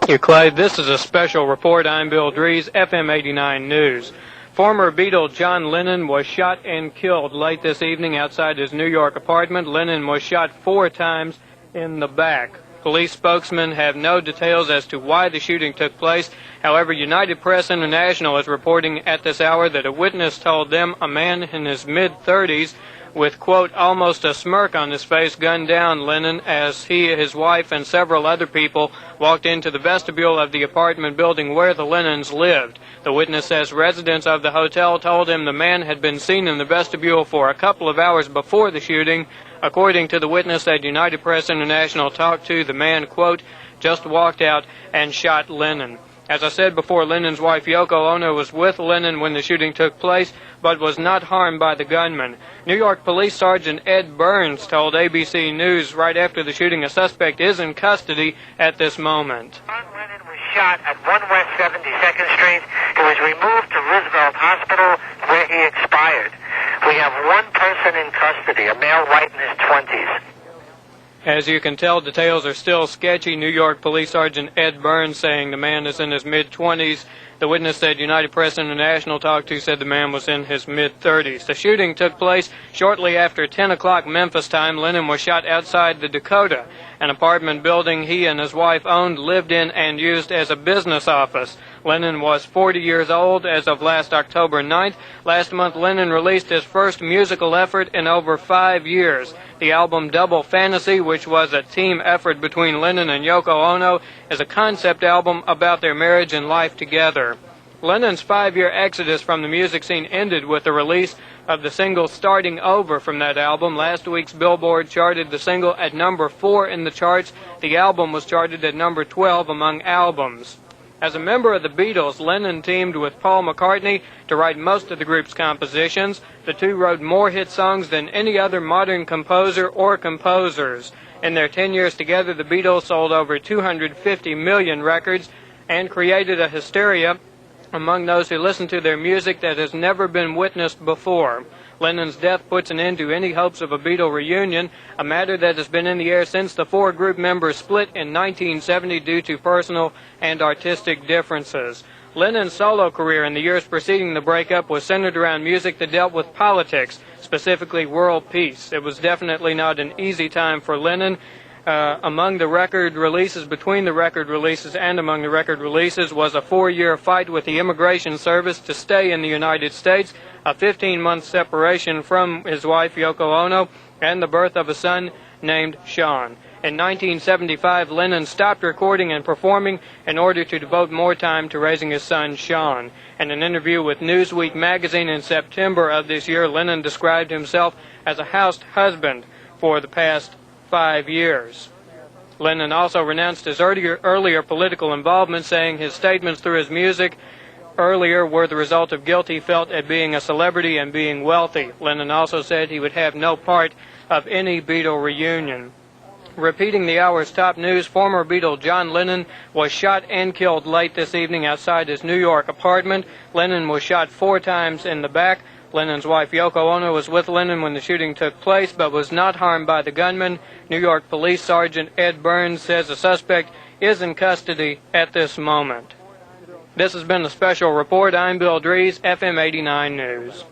Thank you, Clay. This is a special report. I'm Bill Dries, FM89 News. Former Beatle John Lennon was shot and killed late this evening outside his New York apartment. Lennon was shot 4 times in the back. Police spokesmen have no details as to why the shooting took place. However, United Press International is reporting at this hour that a witness told them a man in his mid-30s with, quote, almost a smirk on his face, gunned down Lennon as he, his wife, and several other people walked into the vestibule of the apartment building where the Lennons lived. The witness says residents of the hotel told him the man had been seen in the vestibule for a couple of hours before the shooting. According to the witness that United Press International talked to, the man, quote, just walked out and shot Lennon. As I said before, Lennon's wife Yoko Ono was with Lennon when the shooting took place, but was not harmed by the gunman. New York Police Sergeant Ed Burns told ABC News right after the shooting a suspect is in custody at this moment. John Lennon was shot at 1 West 72nd Street. He was removed to Roosevelt Hospital where he expired. We have one person in custody, a male white in his 20s. As you can tell, details are still sketchy. New York Police Sergeant Ed Burns saying the man is in his mid-20s. The witness said United Press International talked to said the man was in his mid-30s. The shooting took place shortly after 10 o'clock Memphis time. Lennon was shot outside the Dakota, an apartment building he and his wife owned, lived in, and used as a business office. Lennon was 40 years old as of last October 9th. Last month, Lennon released his first musical effort in over 5 years. The album Double Fantasy, which was a team effort between Lennon and Yoko Ono, is a concept album about their marriage and life together. Lennon's 5-year exodus from the music scene ended with the release of the single Starting Over from that album. Last week's Billboard charted the single at number 4 in the charts. The album was charted at number 12 among albums. As a member of the Beatles, Lennon teamed with Paul McCartney to write most of the group's compositions. The two wrote more hit songs than any other modern composer or composers. In their 10 years together, the Beatles sold over 250 million records and created a hysteria among those who listen to their music that has never been witnessed before. Lennon's death puts an end to any hopes of a Beatle reunion, a matter that has been in the air since the 4 group members split in 1970 due to personal and artistic differences. Lennon's solo career in the years preceding the breakup was centered around music that dealt with politics, specifically world peace. It was definitely not an easy time for Lennon. Among the record releases, between the record releases and among the record releases was a 4-year fight with the Immigration Service to stay in the United States, a 15-month separation from his wife Yoko Ono, and the birth of a son named Sean. In 1975, Lennon stopped recording and performing in order to devote more time to raising his son, Sean. In an interview with Newsweek magazine in September of this year, Lennon described himself as a house husband for the past 5 years. Lennon also renounced his earlier political involvement, saying his statements through his music earlier were the result of guilt he felt at being a celebrity and being wealthy. Lennon also said he would have no part of any Beatle reunion. Repeating the hour's top news, former Beatle John Lennon was shot and killed late this evening outside his New York apartment. Lennon was shot 4 times in the back. Lennon's wife Yoko Ono was with Lennon when the shooting took place, but was not harmed by the gunman. New York Police Sergeant Ed Burns says the suspect is in custody at this moment. This has been a special report. I'm Bill Dries, FM89 News.